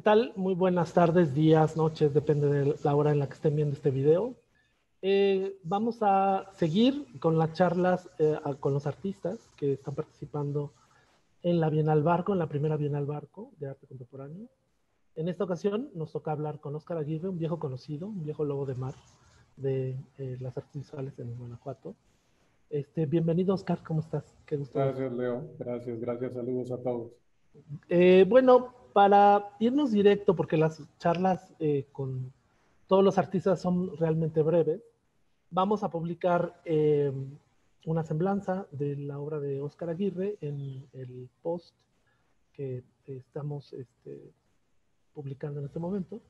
tal? Muy buenas tardes, días, noches, depende de la hora en la que estén viendo este video. Vamos a seguir con las charlas con los artistas que están participando en la Bienal Barco, en la primera Bienal Barco de Arte Contemporáneo. En esta ocasión nos toca hablar con Óscar Aguirre, un viejo conocido, un viejo lobo de mar de las artes visuales en Guanajuato. Bienvenido, Óscar, ¿cómo estás? Qué gusto verte. Gracias, Leo. Gracias. Saludos a todos. Bueno, para irnos directo, porque las charlas con todos los artistas son realmente breves, vamos a publicar una semblanza de la obra de Óscar Aguirre en el post que estamos publicando en este momento.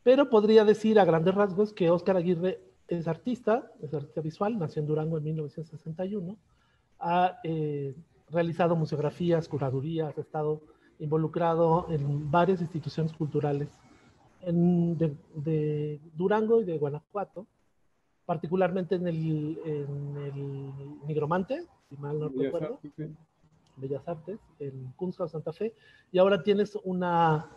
Pero podría decir a grandes rasgos que Óscar Aguirre es artista visual, nació en Durango en 1961, ha realizado museografías, curadurías, ha estado involucrado en varias instituciones culturales de Durango y de Guanajuato, particularmente en el Nigromante, si mal no recuerdo, Bellas Artes, en Kunsthaus Santa Fe, y ahora tienes una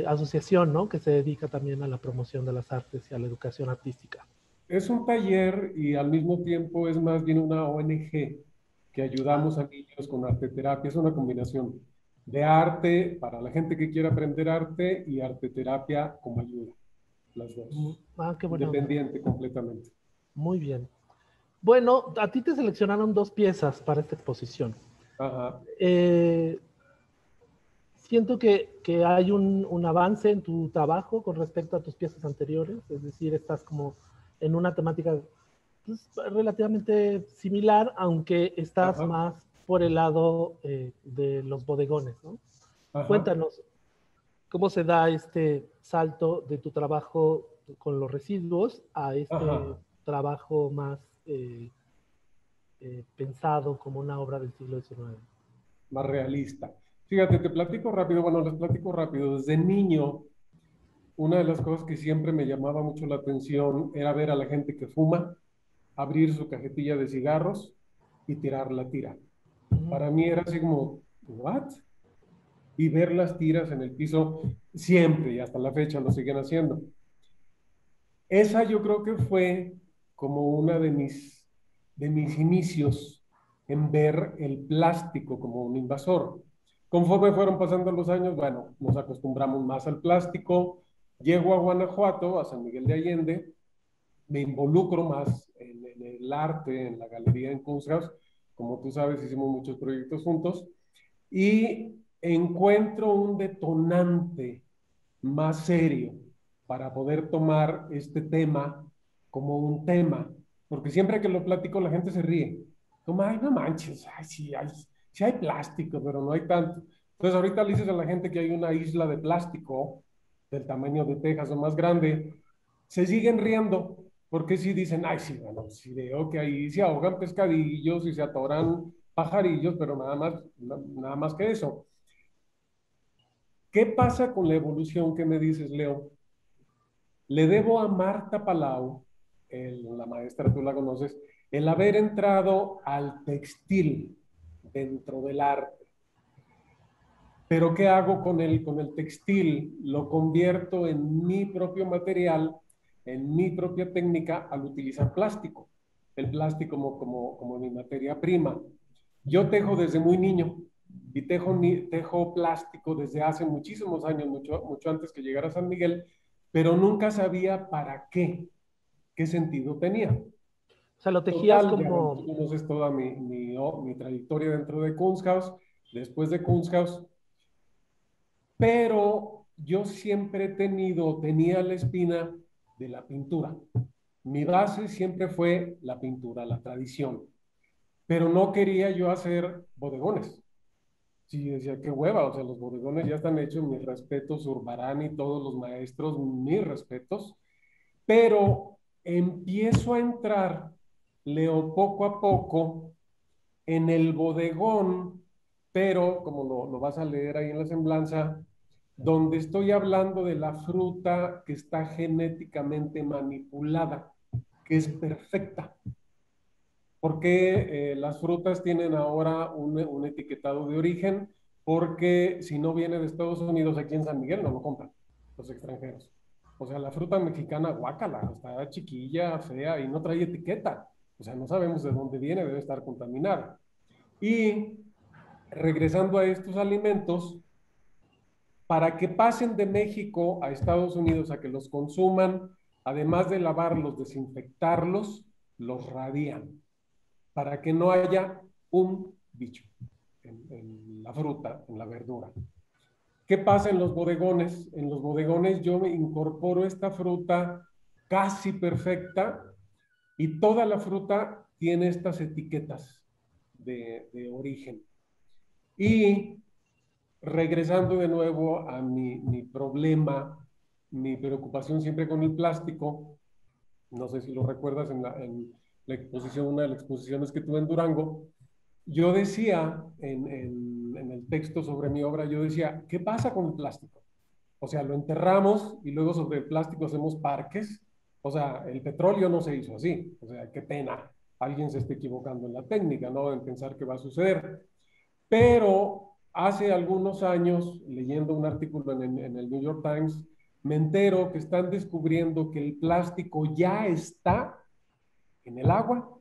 asociación, ¿no?, que se dedica también a la promoción de las artes y a la educación artística. Es un taller y al mismo tiempo es más bien una ONG que ayudamos a niños con arte terapia. Es una combinación de arte para la gente que quiere aprender arte y arte terapia como ayuda. Las dos. Qué buena Independiente onda. completamente. Muy bien. Bueno, a ti te seleccionaron 2 piezas para esta exposición. Ajá. Siento que hay un avance en tu trabajo con respecto a tus piezas anteriores, es decir, estás como en una temática pues, relativamente similar, aunque estás Ajá. más por el lado de los bodegones, ¿no? Ajá. Cuéntanos, ¿cómo se da este salto de tu trabajo con los residuos a este Ajá. trabajo más pensado como una obra del siglo XIX? Más realista. Fíjate, te platico rápido. Bueno, les platico rápido. Desde niño, una de las cosas que siempre me llamaba mucho la atención era ver a la gente que fuma, abrir su cajetilla de cigarros y tirar la tira. Para mí era así como, ¿what? Y ver las tiras en el piso siempre y hasta la fecha lo siguen haciendo. Esa yo creo que fue como una de mis inicios en ver el plástico como un invasor. Conforme fueron pasando los años, bueno, nos acostumbramos más al plástico. Llego a Guanajuato, a San Miguel de Allende, me involucro más en el arte, en la galería en Kunsthaus. Como tú sabes, hicimos muchos proyectos juntos y encuentro un detonante más serio para poder tomar este tema como un tema, porque siempre que lo platico la gente se ríe, como, ay, no manches, ay, sí hay plástico, pero no hay tanto. Entonces ahorita le dices a la gente que hay una isla de plástico del tamaño de Texas o más grande, se siguen riendo, porque si dicen, ay, sí, bueno, sí veo que ahí se ahogan pescadillos y se atoran pajarillos, pero nada más que eso. ¿Qué pasa con la evolución que me dices, Leo? Le debo a Marta Palau, la maestra, tú la conoces, el haber entrado al textil dentro del arte. Pero ¿qué hago con el textil? Lo convierto en mi propio material, en mi propia técnica al utilizar plástico. El plástico como mi materia prima. Yo tejo desde muy niño y tejo plástico desde hace muchísimos años, mucho antes que llegara a San Miguel, pero nunca sabía para qué sentido tenía. O sea, lo tejías Total, ya tú como... conoces toda mi trayectoria dentro de Kunsthaus, después de Kunsthaus, pero yo siempre tenía la espina de la pintura. Mi base siempre fue la pintura, la tradición, pero no quería yo hacer bodegones. Sí, decía, qué hueva, o sea, los bodegones ya están hechos, mis respetos, Zurbarán y todos los maestros, mis respetos, pero empiezo a entrar, Leo, poco a poco en el bodegón, pero como lo vas a leer ahí en la semblanza, donde estoy hablando de la fruta que está genéticamente manipulada, que es perfecta. Porque las frutas tienen ahora un etiquetado de origen, porque si no viene de Estados Unidos, aquí en San Miguel no lo compran los extranjeros. O sea, la fruta mexicana, guácala, está chiquilla, fea y no trae etiqueta. O sea, no sabemos de dónde viene, debe estar contaminada. Y regresando a estos alimentos, para que pasen de México a Estados Unidos a que los consuman, además de lavarlos, desinfectarlos, los radian, para que no haya un bicho en la fruta, en la verdura. ¿Qué pasa en los bodegones? En los bodegones yo me incorporo esta fruta casi perfecta y toda la fruta tiene estas etiquetas de origen. Y regresando de nuevo a mi problema, mi preocupación siempre con el plástico, no sé si lo recuerdas en la exposición, una de las exposiciones que tuve en Durango, yo decía en el texto sobre mi obra, yo decía, ¿qué pasa con el plástico? O sea, lo enterramos y luego sobre el plástico hacemos parques. O sea, el petróleo no se hizo así. O sea, qué pena. Alguien se está equivocando en la técnica, ¿no? En pensar que va a suceder. Pero hace algunos años, leyendo un artículo en el New York Times, me entero que están descubriendo que el plástico ya está en el agua,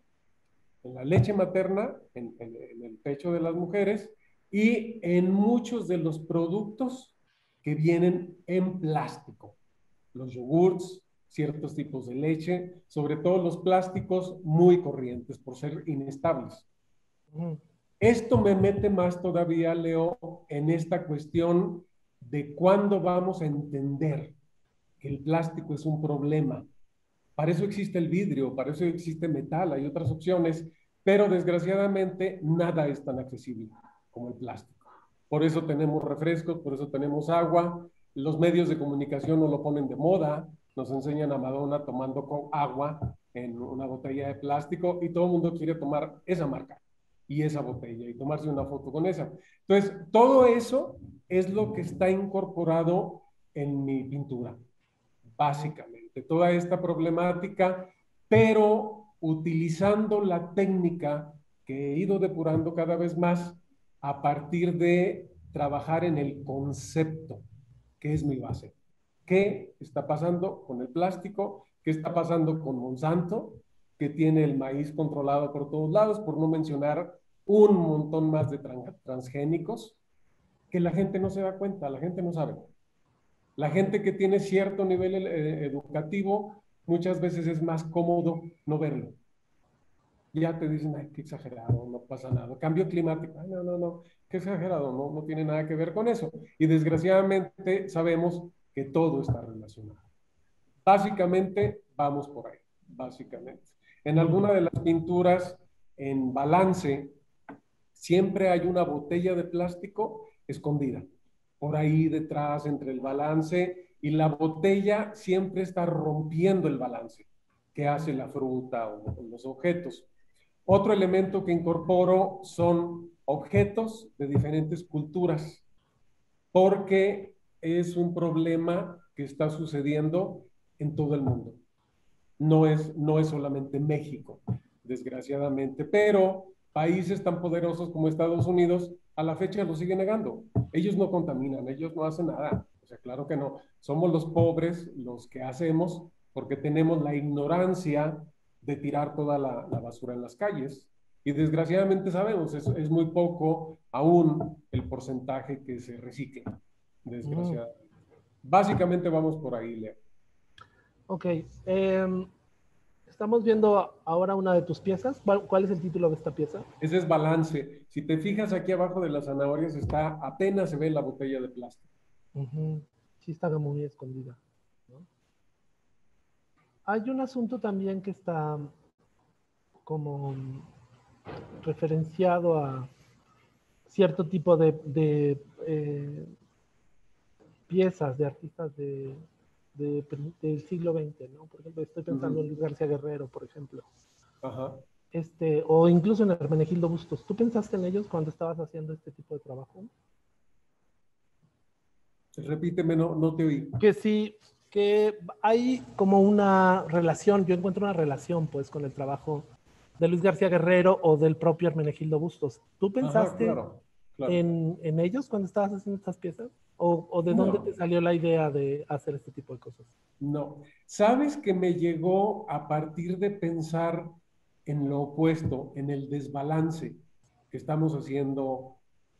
en la leche materna, en el pecho de las mujeres y en muchos de los productos que vienen en plástico. Los yogurts, ciertos tipos de leche, sobre todo los plásticos muy corrientes por ser inestables. Esto me mete más todavía, Leo, en esta cuestión de cuándo vamos a entender que el plástico es un problema. Para eso existe el vidrio, para eso existe metal, hay otras opciones, pero desgraciadamente nada es tan accesible como el plástico. Por eso tenemos refrescos, por eso tenemos agua, los medios de comunicación nos lo ponen de moda, nos enseñan a Madonna tomando con agua en una botella de plástico y todo el mundo quiere tomar esa marca y esa botella y tomarse una foto con esa. Entonces, todo eso es lo que está incorporado en mi pintura, básicamente, toda esta problemática, pero utilizando la técnica que he ido depurando cada vez más a partir de trabajar en el concepto, que es mi base. ¿Qué está pasando con el plástico? ¿Qué está pasando con Monsanto, que tiene el maíz controlado por todos lados, por no mencionar un montón más de transgénicos, que la gente no se da cuenta, la gente no sabe? La gente que tiene cierto nivel educativo, muchas veces es más cómodo no verlo. Ya te dicen, ay, qué exagerado, no pasa nada. Cambio climático, ay, no, no, no, qué exagerado, no, no tiene nada que ver con eso. Y desgraciadamente sabemos que todo está relacionado. Básicamente, vamos por ahí, básicamente. En alguna de las pinturas, en balance, siempre hay una botella de plástico escondida por ahí detrás entre el balance y la botella siempre está rompiendo el balance que hace la fruta o los objetos. Otro elemento que incorporo son objetos de diferentes culturas, porque es un problema que está sucediendo en todo el mundo. No es solamente México, desgraciadamente, pero países tan poderosos como Estados Unidos a la fecha lo siguen negando. Ellos no contaminan, ellos no hacen nada. O sea, claro que no. Somos los pobres los que hacemos porque tenemos la ignorancia de tirar toda la basura en las calles. Y desgraciadamente sabemos, es muy poco aún el porcentaje que se recicla, desgraciadamente. Básicamente vamos por ahí, Leo. Ok. Estamos viendo ahora una de tus piezas. ¿Cuál es el título de esta pieza? Ese es balance. Si te fijas aquí abajo de las zanahorias está, apenas se ve la botella de plástico. Sí, está muy escondida, ¿no? Hay un asunto también que está como referenciado a cierto tipo de piezas de artistas del siglo XX, ¿no? Por ejemplo, estoy pensando en Luis García Guerrero, por ejemplo. Ajá. O incluso en Hermenegildo Bustos. ¿Tú pensaste en ellos cuando estabas haciendo este tipo de trabajo? Repíteme, no te oí. Que sí, que hay como una relación, yo encuentro una relación pues con el trabajo de Luis García Guerrero o del propio Hermenegildo Bustos. ¿Tú Ajá, pensaste claro. claro. en ellos cuando estabas haciendo estas piezas? O de dónde te No, salió la idea de hacer este tipo de cosas? no. ¿Sabes que me llegó a partir de pensar en lo opuesto, en el desbalance que estamos haciendo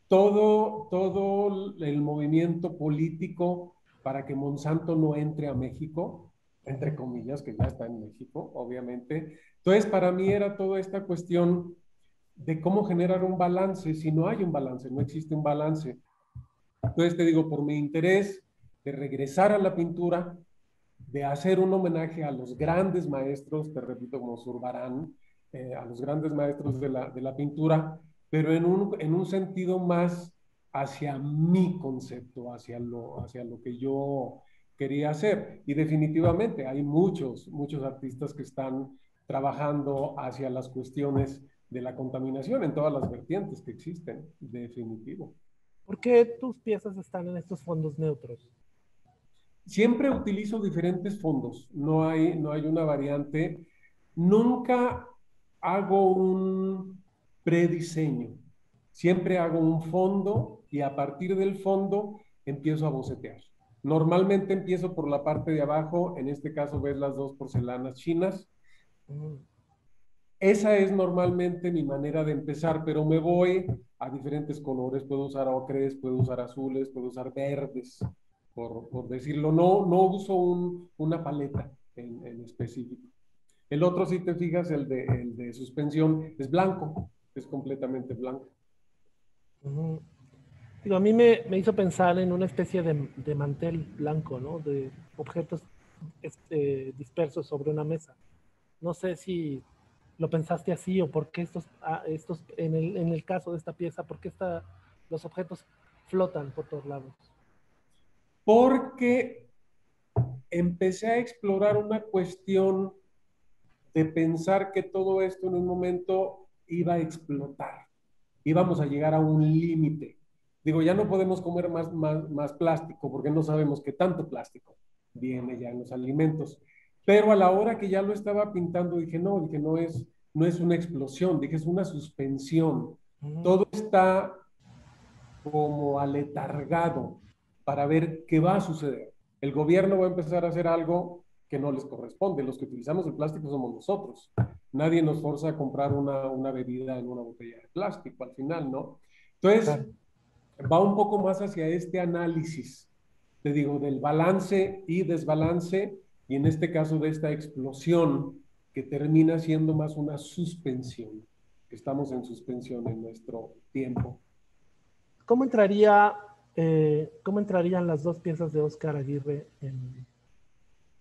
todo el movimiento político para que Monsanto no entre a México, entre Ujú. comillas, que ya está en México, obviamente? Entonces, para mí era toda esta cuestión de cómo generar un balance, si no hay un balance, no existe un balance. Entonces, te digo, por mi interés de regresar a la pintura, de hacer un homenaje a los grandes maestros, te repito, como Zurbarán, a los grandes maestros de la pintura, pero en un sentido más hacia mi concepto, hacia lo que yo quería hacer. Y definitivamente hay muchos artistas que están trabajando hacia las cuestiones de la contaminación en todas las vertientes que existen, definitivo. ¿Por qué tus piezas están en estos fondos neutros? Siempre utilizo diferentes fondos, no hay una variante. Nunca hago un prediseño. Siempre hago un fondo y a partir del fondo empiezo a bocetear. Normalmente empiezo por la parte de abajo, en este caso ves las dos porcelanas chinas. Mm. Esa es normalmente mi manera de empezar, pero me voy a diferentes colores. Puedo usar ocres, puedo usar azules, puedo usar verdes, por decirlo. No uso una paleta en específico. El otro, si te fijas, el de suspensión, es blanco, es completamente blanco. Ujú. Digo, a mí me hizo pensar en una especie de mantel blanco, ¿no? De objetos dispersos sobre una mesa. No sé si lo pensaste así o por qué estos en el caso de esta pieza, por qué los objetos flotan por todos lados. Porque empecé a explorar una cuestión de pensar que todo esto en un momento iba a explotar, íbamos a llegar a un límite. Digo, ya no podemos comer más plástico porque no sabemos qué tanto plástico viene ya en los alimentos. Pero a la hora que ya lo estaba pintando, dije, no es una explosión, dije, es una suspensión. Ujú. Todo está como aletargado para ver qué va a suceder. El gobierno va a empezar a hacer algo que no les corresponde. Los que utilizamos el plástico somos nosotros. Nadie nos forza a comprar una bebida en una botella de plástico al final, ¿no? Entonces, Claro. va un poco más hacia este análisis, te digo, del balance y desbalance, y en este caso de esta explosión que termina siendo más una suspensión, que estamos en suspensión en nuestro tiempo. ¿Cómo cómo entrarían las dos piezas de Oscar Aguirre en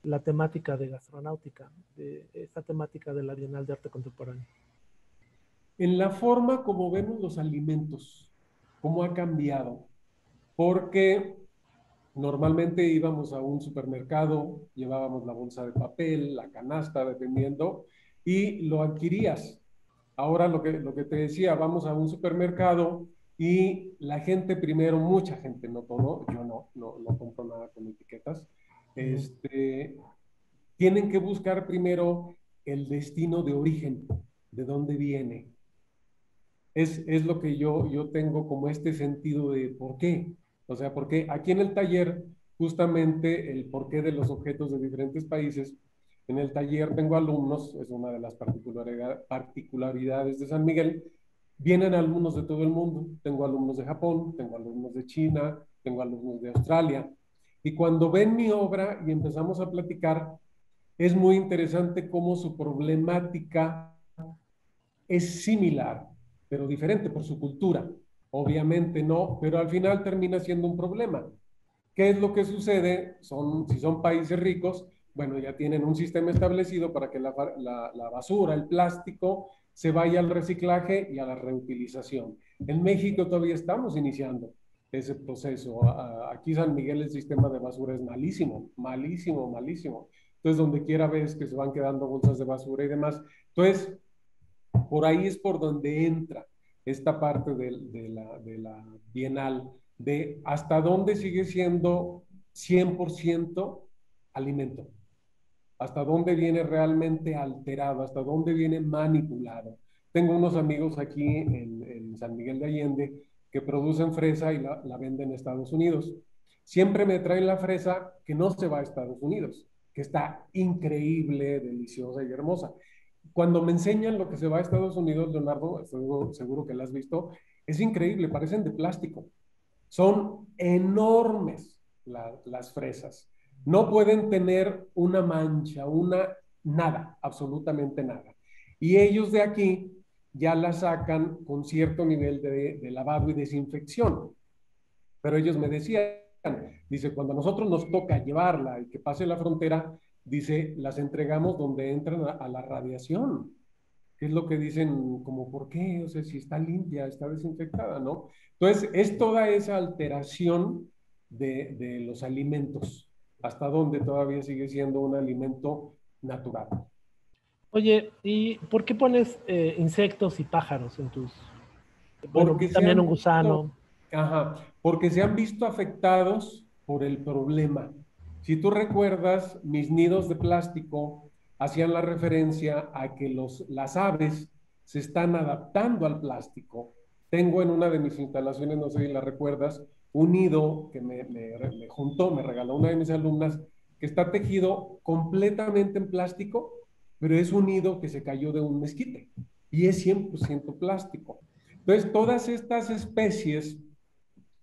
la temática de gastronáutica, de esta temática de la Bienal de Arte Contemporáneo? En la forma como vemos los alimentos, cómo ha cambiado, porque normalmente íbamos a un supermercado, llevábamos la bolsa de papel, la canasta, dependiendo, y lo adquirías. Ahora lo que te decía, vamos a un supermercado y la gente primero, mucha gente, no todo, yo no compro nada con etiquetas, Ujú. este, tienen que buscar primero el destino de origen, de dónde viene. Es lo que yo tengo como este sentido de por qué. O sea, porque aquí en el taller, justamente el porqué de los objetos de diferentes países, en el taller tengo alumnos, es una de las particularidades de San Miguel, vienen alumnos de todo el mundo. Tengo alumnos de Japón, tengo alumnos de China, tengo alumnos de Australia. Y cuando ven mi obra y empezamos a platicar, es muy interesante cómo su problemática es similar, pero diferente por su cultura. Obviamente no, pero al final termina siendo un problema. ¿Qué es lo que sucede? Si son países ricos, bueno, ya tienen un sistema establecido para que la basura, el plástico, se vaya al reciclaje y a la reutilización. En México todavía estamos iniciando ese proceso. Aquí San Miguel el sistema de basura es malísimo, malísimo, malísimo. Entonces, donde quiera ves que se van quedando bolsas de basura y demás. Entonces, por ahí es por donde entra esta parte de la bienal, de hasta dónde sigue siendo 100% alimento, hasta dónde viene realmente alterado, hasta dónde viene manipulado. Tengo unos amigos aquí en San Miguel de Allende que producen fresa y la venden en Estados Unidos. Siempre me traen la fresa que no se va a Estados Unidos, que está increíble, deliciosa y hermosa. Cuando me enseñan lo que se va a Estados Unidos, Leonardo, seguro que la has visto, es increíble, parecen de plástico. Son enormes las fresas. No pueden tener una mancha, nada, absolutamente nada. Y ellos de aquí ya la sacan con cierto nivel de lavado y desinfección. Pero ellos me decían, dice, cuando a nosotros nos toca llevarla y que pase la frontera, dice, las entregamos donde entran a la radiación. ¿Qué es lo que dicen? Como, ¿por qué? O sea, si está limpia, está desinfectada, ¿no? Entonces, es toda esa alteración de los alimentos, hasta donde todavía sigue siendo un alimento natural. Oye, ¿y por qué pones insectos y pájaros en tus... Bueno, vi Porque se también han un visto, gusano. ajá, porque se han visto afectados por el problema. Si tú recuerdas, mis nidos de plástico hacían la referencia a que las aves se están adaptando al plástico. Tengo en una de mis instalaciones, no sé si la recuerdas, un nido que me juntó, me regaló una de mis alumnas, que está tejido completamente en plástico, pero es un nido que se cayó de un mezquite y es 100% plástico. Entonces, todas estas especies,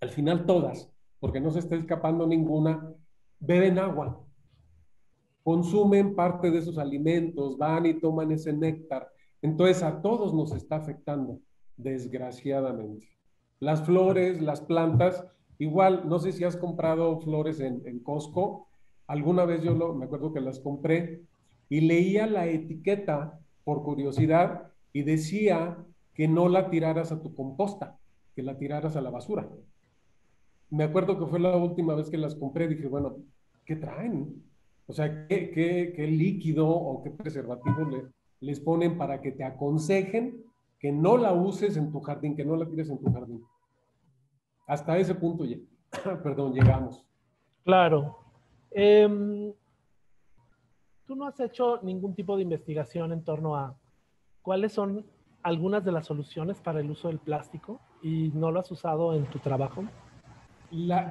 al final todas, porque no se está escapando ninguna, beben agua, consumen parte de esos alimentos, van y toman ese néctar. Entonces, a todos nos está afectando, desgraciadamente. Las flores, las plantas, igual, no sé si has comprado flores en Costco. Alguna vez me acuerdo que las compré y leía la etiqueta por curiosidad y decía que no la tiraras a tu composta, que la tiraras a la basura. Me acuerdo que fue la última vez que las compré, dije, bueno, ¿qué traen? O sea, ¿qué líquido o qué preservativo les ponen para que te aconsejen que no la uses en tu jardín, que no la tires en tu jardín? Hasta ese punto, perdón, llegamos. Claro. ¿Tú no has hecho ningún tipo de investigación en torno a cuáles son algunas de las soluciones para el uso del plástico y no lo has usado en tu trabajo?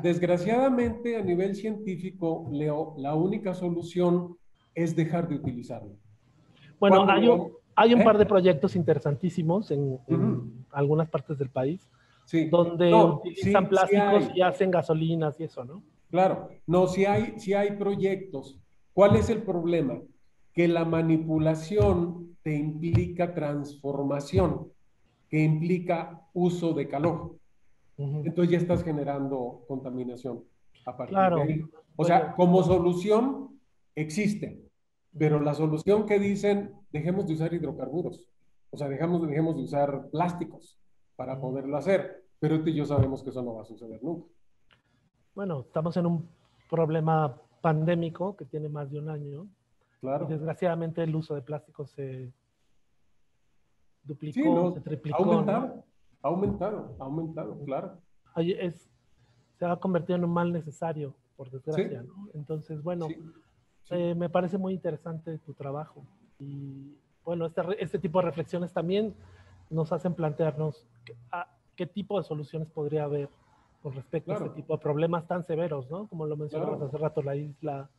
Desgraciadamente, a nivel científico, Leo, la única solución es dejar de utilizarlo. Bueno, Cuando lo... hay un par de ¿Eh? proyectos interesantísimos Uh -huh. en algunas partes del país Sí, donde no, utilizan sí plásticos hay, y hacen gasolinas y eso, ¿no? claro, no, sí hay proyectos. ¿Cuál es el problema? Que la manipulación te implica transformación, que implica uso de calor. Entonces ya estás generando contaminación a partir de Claro. ahí. O Oye, sea, como solución existe, pero la solución que dicen, dejemos de usar hidrocarburos, o sea, dejemos de usar plásticos para poderlo hacer, pero tú y yo sabemos que eso no va a suceder nunca. bueno, estamos en un problema pandémico que tiene más de un año y Claro. desgraciadamente el uso de plásticos se Sí, duplicó, se no, ha triplicó, ¿no? aumentado, ha aumentado, claro. Se ha convertido en un mal necesario, por Sí, desgracia, ¿no? Entonces, bueno, sí, sí, me parece muy interesante tu trabajo y bueno, este tipo de reflexiones también nos hacen plantearnos qué tipo de soluciones podría haber con respecto a este claro, tipo de problemas tan severos, ¿no? Como lo mencionabas claro, hace rato, la isla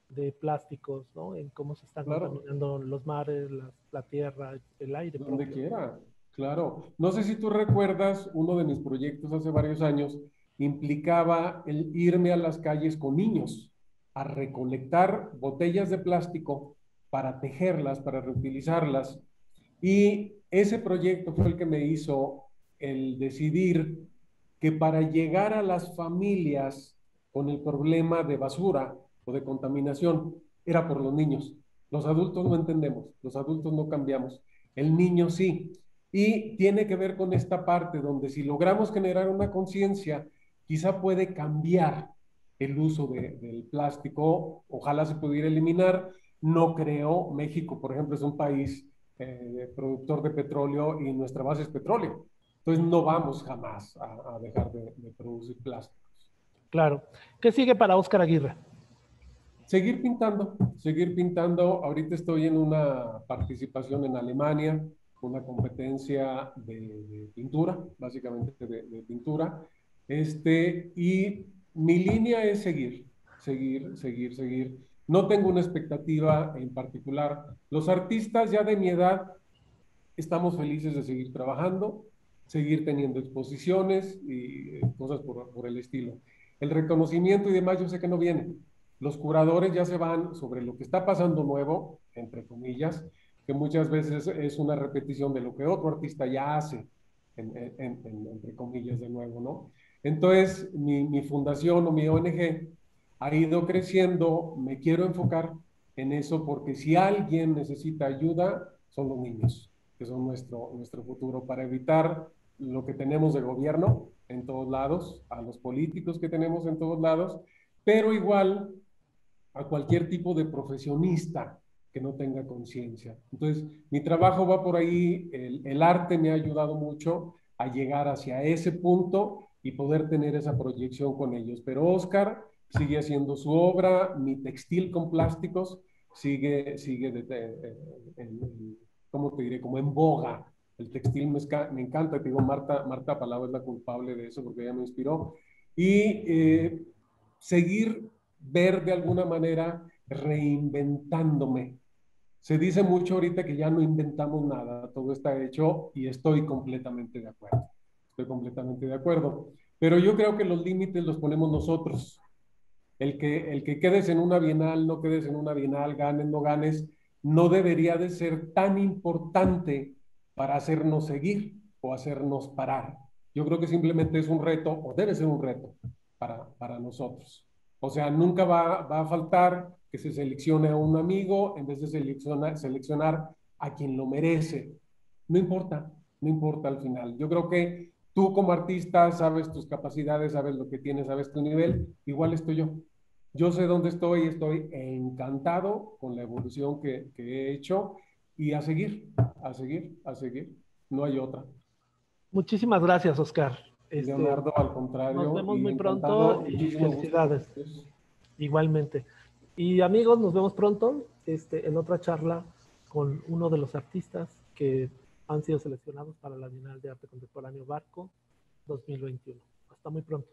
de plásticos, ¿no? En cómo se están claro. contaminando los mares, la tierra, el aire Donde propio, ¿no? quiera, claro. No sé si tú recuerdas, uno de mis proyectos hace varios años implicaba el irme a las calles con niños a recolectar botellas de plástico para tejerlas, para reutilizarlas. Y ese proyecto fue el que me hizo el decidir que para llegar a las familias con el problema de basura o de contaminación era por los niños. Los adultos no entendemos, los adultos no cambiamos, el niño sí. Y tiene que ver con esta parte donde si logramos generar una conciencia, quizá puede cambiar el uso del plástico, ojalá se pudiera eliminar. No creo, México, por ejemplo, es un país productor de petróleo y nuestra base es petróleo. Entonces no vamos jamás a dejar de producir plásticos. Claro. ¿Qué sigue para Óscar Aguirre? Seguir pintando, seguir pintando. Ahorita estoy en una participación en Alemania. una competencia de pintura, básicamente de pintura. Y mi línea es seguir. No tengo una expectativa en particular. Los artistas ya de mi edad estamos felices de seguir trabajando, seguir teniendo exposiciones y cosas por el estilo. El reconocimiento y demás yo sé que no viene. Los curadores ya se van sobre lo que está pasando nuevo, entre comillas, que muchas veces es una repetición de lo que otro artista ya hace, entre comillas de nuevo, ¿no? Entonces, mi fundación o mi ONG ha ido creciendo, me quiero enfocar en eso porque si alguien necesita ayuda, son los niños, que son nuestro futuro, para evitar lo que tenemos de gobierno en todos lados, a los políticos que tenemos en todos lados, pero igual a cualquier tipo de profesionista que no tenga conciencia. Entonces, mi trabajo va por ahí, el arte me ha ayudado mucho a llegar hacia ese punto y poder tener esa proyección con ellos. Pero Oscar sigue haciendo su obra, mi textil con plásticos sigue ¿cómo te diré? Como en boga. El textil me encanta, te digo, Marta Palau es la culpable de eso porque ella me inspiró. Y seguir ver de alguna manera reinventándome. Se dice mucho ahorita que ya no inventamos nada, todo está hecho y estoy completamente de acuerdo. Estoy completamente de acuerdo. Pero yo creo que los límites los ponemos nosotros. El que quedes en una bienal, no quedes en una bienal, ganes, no ganes, no debería de ser tan importante para hacernos seguir o hacernos parar. Yo creo que simplemente es un reto, o debe ser un reto para nosotros. O sea, nunca va a faltar que se seleccione a un amigo en vez de seleccionar a quien lo merece. No importa, no importa al final. Yo creo que tú como artista sabes tus capacidades, sabes lo que tienes, sabes tu nivel, igual estoy yo. Yo sé dónde estoy encantado con la evolución que he hecho y a seguir, a seguir, a seguir. No hay otra. Muchísimas gracias, Oscar. Leonardo, al Nos contrario, vemos y muy pronto encantado, y muchísimo gusto. felicidades. Igualmente. Y amigos, nos vemos pronto en otra charla con uno de los artistas que han sido seleccionados para la Bienal de Arte Contemporáneo Barco 2021. Hasta muy pronto.